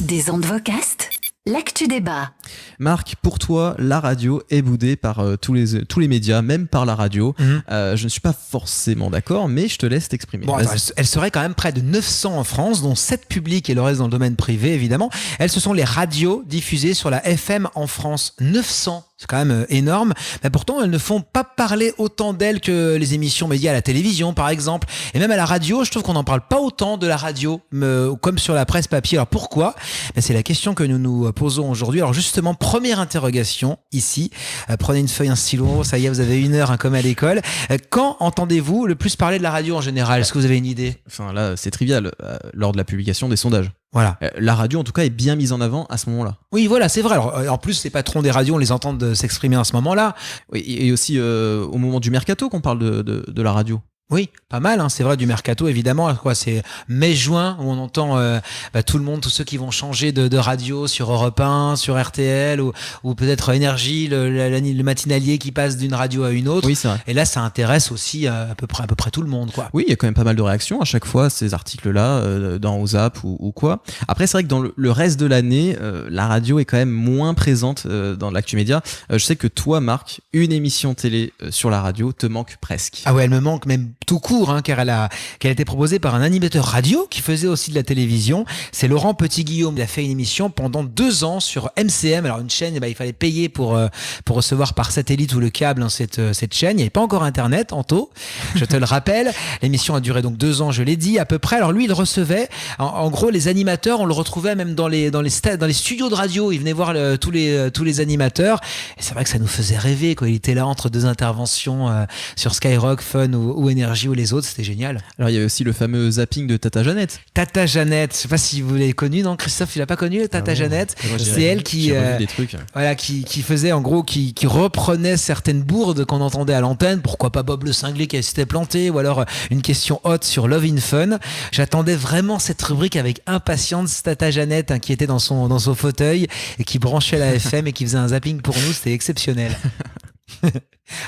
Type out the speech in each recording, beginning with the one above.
Des ondes Vocast, l'actu débat. Marc, pour toi, la radio est boudée par tous les médias, même par la radio. Je ne suis pas forcément d'accord, mais je te laisse t'exprimer. Bon, attends, elle serait quand même près de 900 en France, dont 7 publics et le reste dans le domaine privé, évidemment. Elles, ce sont les radios diffusées sur la FM en France. 900, c'est quand même énorme. Mais pourtant, elles ne font pas parler autant d'elles que les émissions médias à la télévision, par exemple. Et même à la radio, je trouve qu'on n'en parle pas autant de la radio, comme sur la presse papier. Alors pourquoi ? C'est la question que nous nous posons aujourd'hui. Alors justement, première interrogation ici. Prenez une feuille, un stylo. Ça y est, vous avez 1 heure, comme à l'école. Quand entendez-vous le plus parler de la radio en général ? Est-ce que vous avez une idée ? Enfin là, c'est trivial, lors de la publication des sondages. Voilà. La radio, en tout cas, est bien mise en avant à ce moment-là. Oui, voilà, c'est vrai. Alors, en plus, les patrons des radios, on les entend s'exprimer à ce moment-là. Oui, et aussi au moment du mercato qu'on parle de la radio. Oui, pas mal, hein, c'est vrai, du mercato, évidemment. Quoi, c'est mai-juin où on entend tout le monde, tous ceux qui vont changer de radio sur Europe 1, sur RTL ou peut-être Énergie, le matinalier qui passe d'une radio à une autre. Oui, c'est vrai. Et là, ça intéresse aussi à peu près tout le monde, quoi. Oui, il y a quand même pas mal de réactions à chaque fois, ces articles-là, dans WhatsApp ou quoi. Après, c'est vrai que dans le reste de l'année, la radio est quand même moins présente dans l'actu média. Je sais que toi, Marc, une émission télé sur la radio te manque presque. Ah ouais, elle me manque même tout court, hein, car elle a été proposée par un animateur radio qui faisait aussi de la télévision. C'est Laurent Petit-Guillaume. Il a fait une émission pendant 2 ans sur MCM. Alors une chaîne, il fallait payer pour recevoir par satellite ou le câble, hein, cette chaîne. Il n'y avait pas encore Internet, Anto, je te le rappelle. L'émission a duré donc 2 ans, je l'ai dit, à peu près. Alors lui, il recevait, en gros, les animateurs, on le retrouvait même dans les studios de radio. Il venait voir tous les animateurs. Et c'est vrai que ça nous faisait rêver, quoi. Il était là entre 2 interventions sur Skyrock, Fun ou Énergie ou les autres, c'était génial. Alors il y avait aussi le fameux zapping de Tata Jeannette. Tata Jeannette, je sais pas si vous l'avez connue, non Christophe, tu l'as pas connue, Tata Jeannette. C'est elle qui voilà, qui faisait en gros, qui reprenait certaines bourdes qu'on entendait à l'antenne. Pourquoi pas Bob le Cinglé qui s'était planté, ou alors une question hot sur Love in Fun. J'attendais vraiment cette rubrique avec impatience. Tata Jeannette, hein, qui était dans son fauteuil et qui branchait la FM et qui faisait un zapping pour nous, c'était exceptionnel.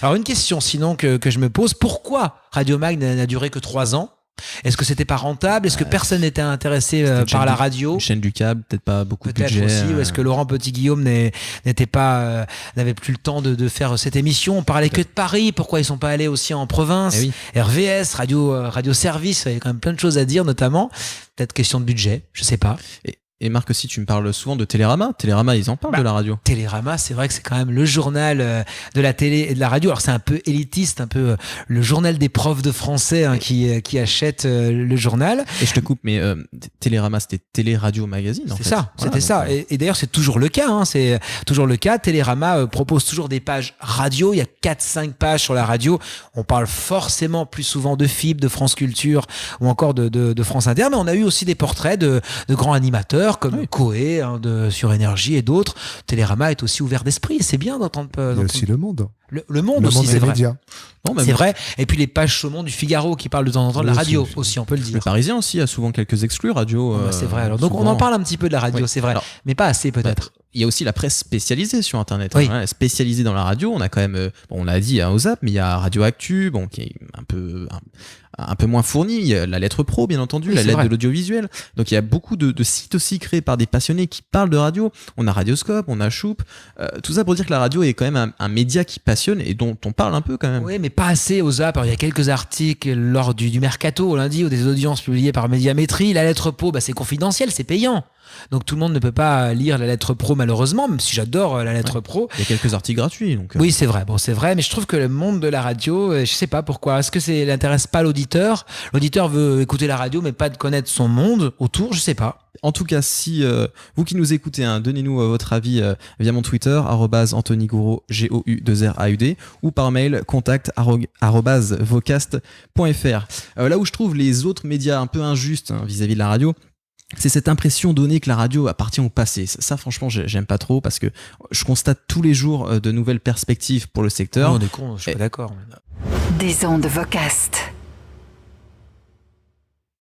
Alors une question sinon que je me pose, pourquoi Radio Mag n'a duré que 3 ans ? Est-ce que c'était pas rentable ? Est-ce que personne n'était intéressé par la radio ? Une chaîne du câble, peut-être pas beaucoup de budget. Peut-être aussi, ou est-ce que Laurent Petit-Guillaume n'avait plus le temps de faire cette émission ? On parlait que de Paris, pourquoi ils sont pas allés aussi en province ? Oui. RVS, Radio Service, il y avait quand même plein de choses à dire, notamment. Peut-être question de budget, je sais pas. Et Marc aussi, tu me parles souvent de Télérama. Télérama, ils en parlent de la radio. Télérama, c'est vrai que c'est quand même le journal de la télé et de la radio. Alors c'est un peu élitiste, un peu le journal des profs de français, hein, qui achètent le journal. Et je te coupe, mais Télérama, c'était Télé Radio Magazine. C'est ça, c'était ça. Et d'ailleurs, c'est toujours le cas. Hein, c'est toujours le cas. Télérama propose toujours des pages radio. Il y a 4-5 pages sur la radio. On parle forcément plus souvent de FIB, de France Culture ou encore de France Inter. Mais on a eu aussi des portraits de grands animateurs comme Coé, hein, sur Énergie et d'autres. Télérama est aussi ouvert d'esprit. C'est bien d'entendre. Il y a aussi Le Monde. Le Monde aussi, c'est vrai. Médias. Bon, c'est vrai. Et puis les pages saumon du Figaro qui parlent de temps en temps de la radio aussi, on peut le dire. Le Parisien aussi a souvent quelques exclus radio. C'est vrai. Alors, donc on en parle un petit peu de la radio, c'est vrai. Alors, mais pas assez peut-être. Il y a aussi la presse spécialisée sur Internet. Oui. Hein, spécialisée dans la radio. On a quand même, on l'a dit, au Zap, mais il y a Radio Actu, qui est un peu moins fourni. Il y a la Lettre Pro, bien entendu, la lettre de l'audiovisuel. Donc il y a beaucoup de sites aussi créés par des passionnés qui parlent de radio. On a Radioscope, on a Choup. Tout ça pour dire que la radio est quand même un média qui passionne et dont on parle un peu quand même. Oui, mais pas assez au Zap. Alors, il y a quelques articles lors du Mercato au lundi ou des audiences publiées par Médiamétrie. La Lettre Pro, c'est confidentiel, c'est payant. Donc tout le monde ne peut pas lire la Lettre Pro malheureusement, même si j'adore la Lettre Pro. Il y a quelques articles gratuits. Donc, Oui, c'est vrai. Bon, c'est vrai, mais je trouve que le monde de la radio, je sais pas pourquoi. Est-ce que ça n'intéresse pas l'auditeur ? L'auditeur veut écouter la radio, mais pas de connaître son monde autour, je sais pas. En tout cas, si vous qui nous écoutez, donnez-nous votre avis via mon Twitter, @AnthonyGouraud, GOU2RAUD, ou par mail, contact@vocast.fr. Là où je trouve les autres médias un peu injustes vis-à-vis de la radio, c'est cette impression donnée que la radio appartient au passé. Ça, franchement, j'aime pas trop parce que je constate tous les jours de nouvelles perspectives pour le secteur. On est con, je suis pas d'accord. Des ondes Vocast.